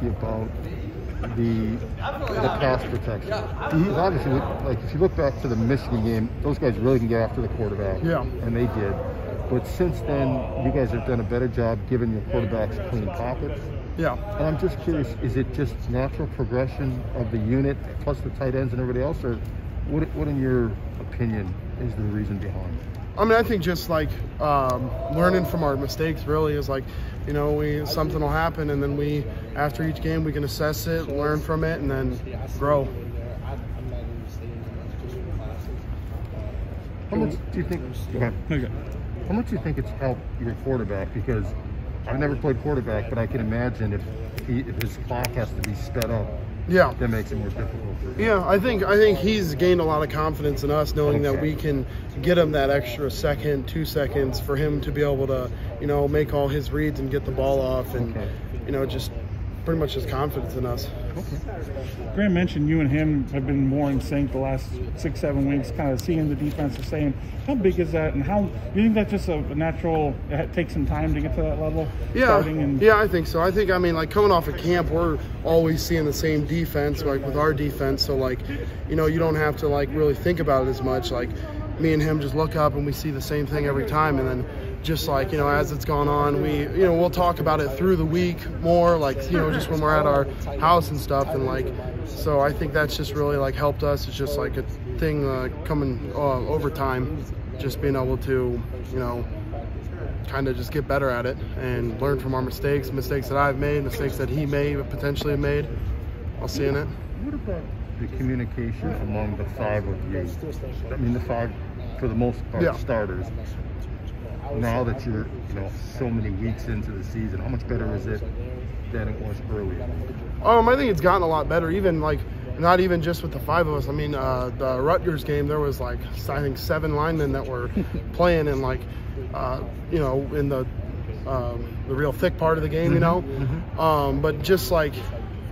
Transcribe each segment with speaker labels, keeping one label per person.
Speaker 1: you about the pass protection. Obviously, like if you look back to the Michigan game, those guys really can get after the quarterback.
Speaker 2: Yeah.
Speaker 1: And they did. But since then, you guys have done a better job giving your quarterbacks clean pockets.
Speaker 2: Yeah.
Speaker 1: And I'm just curious, is it just natural progression of the unit plus the tight ends and everybody else, or what in your opinion is the reason behind it?
Speaker 2: I mean, I think just like learning from our mistakes really is like, you know, something will happen, and then after each game we can assess it, learn from it, and then grow.
Speaker 1: How much do you think? How much do you think it's helped your quarterback? Because I've never played quarterback, but I can imagine if his clock has to be sped up,
Speaker 2: yeah,
Speaker 1: that makes it more difficult for him.
Speaker 2: Yeah, I think he's gained a lot of confidence in us, knowing that we can get him that extra second, 2 seconds for him to be able to, you know, make all his reads and get the ball off, and you know, just pretty much his confidence in us.
Speaker 3: Graham mentioned you and him have been more in sync the last 6-7 weeks, kind of seeing the defense the same. How big is that, and how do you think that's just a natural, it takes some time to get to that level?
Speaker 2: Yeah, yeah, I think so. I mean, like coming off of camp, we're always seeing the same defense, like with our defense. So like, you know, you don't have to like really think about it as much. Like me and him just look up and we see the same thing every time, and then just like, you know, as it's gone on, we'll talk about it through the week more, like, you know, just when we're at our house and stuff, and like, so I think that's just really like helped us. It's just like a thing coming over time, just being able to, you know, kind of just get better at it and learn from our mistakes that I've made, mistakes that he may potentially have made. I'll see in it.
Speaker 1: What about the communication among the 5 of you? I mean, the 5, for the most part, starters. Now that you're, you know, so many weeks into the season, how much better is it than it was earlier?
Speaker 2: I think it's gotten a lot better, even like not even just with the 5 of us. I mean, the Rutgers game, there was like, I think 7 linemen that were playing in like, you know, in the real thick part of the game, you know. But just like,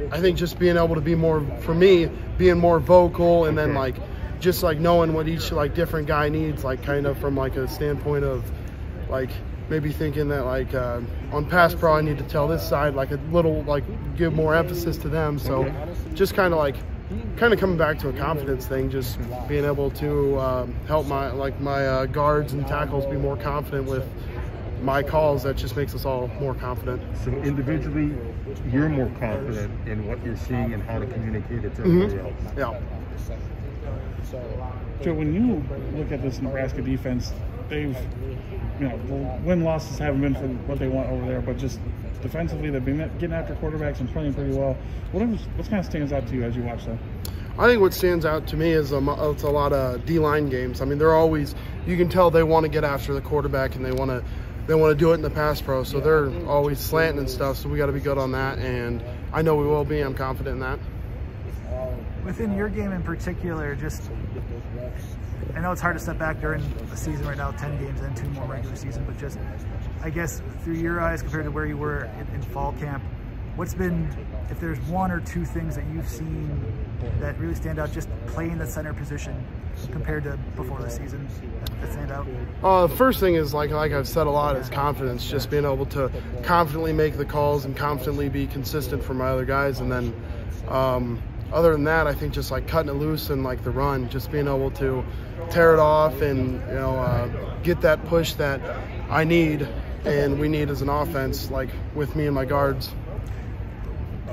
Speaker 2: I think just being able to be more, for me, being more vocal, and then like just like knowing what each like different guy needs, like kind of from like a standpoint of like maybe thinking that like on pass pro I need to tell this side like a little, like give more emphasis to them. So just kind of coming back to a confidence thing, just being able to help my guards and tackles be more confident with my calls. That just makes us all more confident.
Speaker 1: So individually, you're more confident in what you're seeing and how to communicate it to everybody else.
Speaker 2: Yeah.
Speaker 3: Joe, when you look at this Nebraska defense, they've, you know, the win-losses haven't been for what they want over there, but just defensively, they've been getting after quarterbacks and playing pretty well. What kind of stands out to you as you watch them?
Speaker 2: I think what stands out to me is it's a lot of D-line games. I mean, they're always, you can tell they want to get after the quarterback, and they want to do it in the pass pro, so they're always slanting and stuff, so we got to be good on that, and I know we will be. I'm confident in that.
Speaker 4: Within your game in particular, just, I know it's hard to step back during the season right now, 10 games and 2 more regular season, but just, I guess, through your eyes compared to where you were in fall camp, what's been, if there's 1 or 2 things that you've seen that really stand out, just playing the center position compared to before the season, that stand out?
Speaker 2: The first thing is, like I've said a lot, is confidence, just being able to confidently make the calls and confidently be consistent for my other guys. And then other than that, I think just like cutting it loose and like the run, just being able to tear it off and, you know, get that push that I need and we need as an offense, like with me and my guards.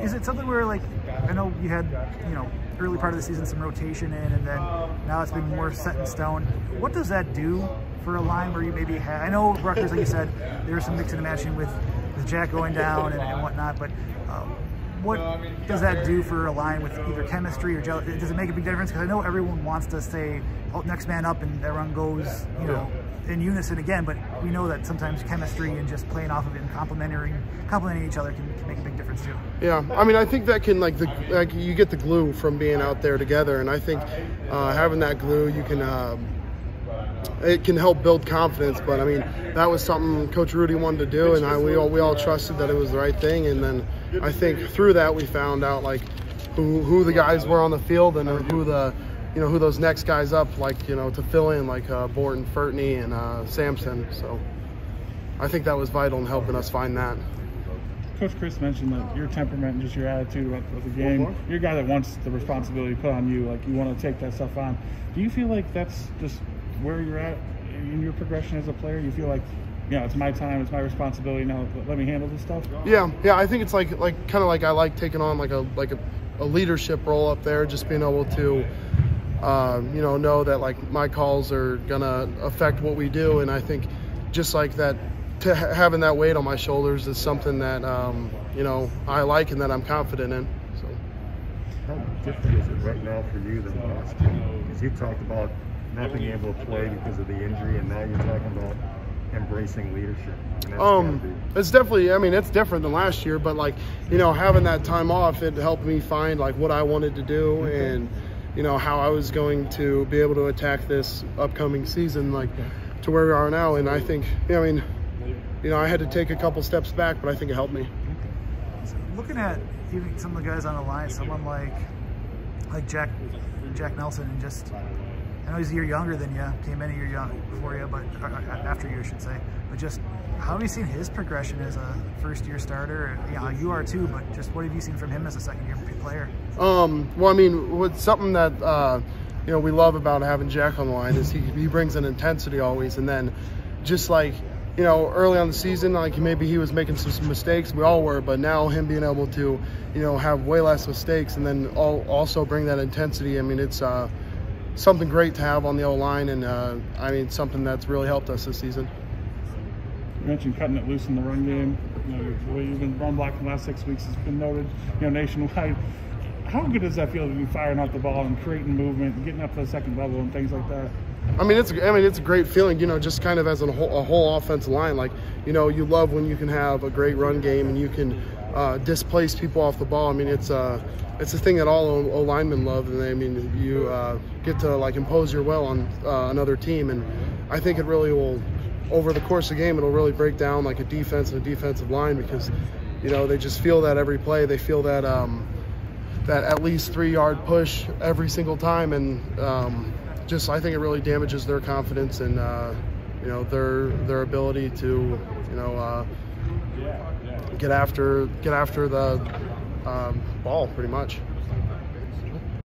Speaker 4: Is it something where, like, I know you had, you know, early part of the season some rotation in, and then now it's been more set in stone. What does that do for a line where you maybe have, I know Rutgers, like you said, there was some mixing and matching with Jack going down and whatnot, but what does that do for a line with either chemistry or does it make a big difference? Because I know everyone wants to say, oh, next man up, and everyone goes, you know, in unison again, but we know that sometimes chemistry and just playing off of it and complimenting each other can make a big difference too.
Speaker 2: Yeah, I mean, I think that can, like you get the glue from being out there together, and I think having that glue, you can it can help build confidence. But I mean, that was something Coach Rudy wanted to do, and we all trusted that it was the right thing. And then I think through that we found out like who the guys were on the field and who those next guys up, like, you know, to fill in, like Borton, Furtney, and Sampson. So I think that was vital in helping us find that.
Speaker 3: Coach Chris mentioned that your temperament and just your attitude about the game, you're a guy that wants the responsibility put on you, like you want to take that stuff on. Do you feel like that's just where you're at in your progression as a player? You feel like, you know, it's my time, it's my responsibility now, let me handle this stuff?
Speaker 2: Yeah, I think it's like kind of like I like taking on like a leadership role up there, just being able to you know that like my calls are gonna affect what we do, and I think just like that, having that weight on my shoulders is something that you know, I like and that I'm confident in. So
Speaker 1: how different is it right now for you than last year? Because you talked about not being able to play because of the injury, and now you're talking about embracing leadership.
Speaker 2: It's definitely, I mean, it's different than last year, but like, you know, having that time off, it helped me find like what I wanted to do and, you know, how I was going to be able to attack this upcoming season, like to where we are now. And I think, you know, I mean, you know, I had to take a couple steps back, but I think it helped me.
Speaker 4: Looking at even some of the guys on the line, someone like Jack Nelson, and just, I know he's a year younger than you, came in a year before you, but after you, I should say. But just how have you seen his progression as a first-year starter? Yeah, you are too, but just what have you seen from him as a second-year player?
Speaker 2: Well, I mean, what's something that you know, we love about having Jack on the line is he brings an intensity always, and then just like, you know, early on the season, like maybe he was making some mistakes, we all were, but now him being able to, you know, have way less mistakes and then also bring that intensity. I mean, it's something great to have on the O-line, and I mean, something that's really helped us this season.
Speaker 3: You mentioned cutting it loose in the run game. You know, the way you've been run blocking the last 6 weeks has been noted, you know, nationwide. How good does that feel to be firing out the ball and creating movement and getting up to the second level and things like that?
Speaker 2: I mean, it's a great feeling, you know, just kind of as a whole offensive line. Like, you know, you love when you can have a great run game and you can displace people off the ball. I mean, it's a thing that all O-linemen love, and I mean, you get to like impose your will on another team, and I think it really will, over the course of the game, it'll really break down like a defense and a defensive line, because, you know, they just feel that every play. They feel that that at least 3-yard push every single time, and just I think it really damages their confidence and you know, their ability to, you know, get after the ball pretty much.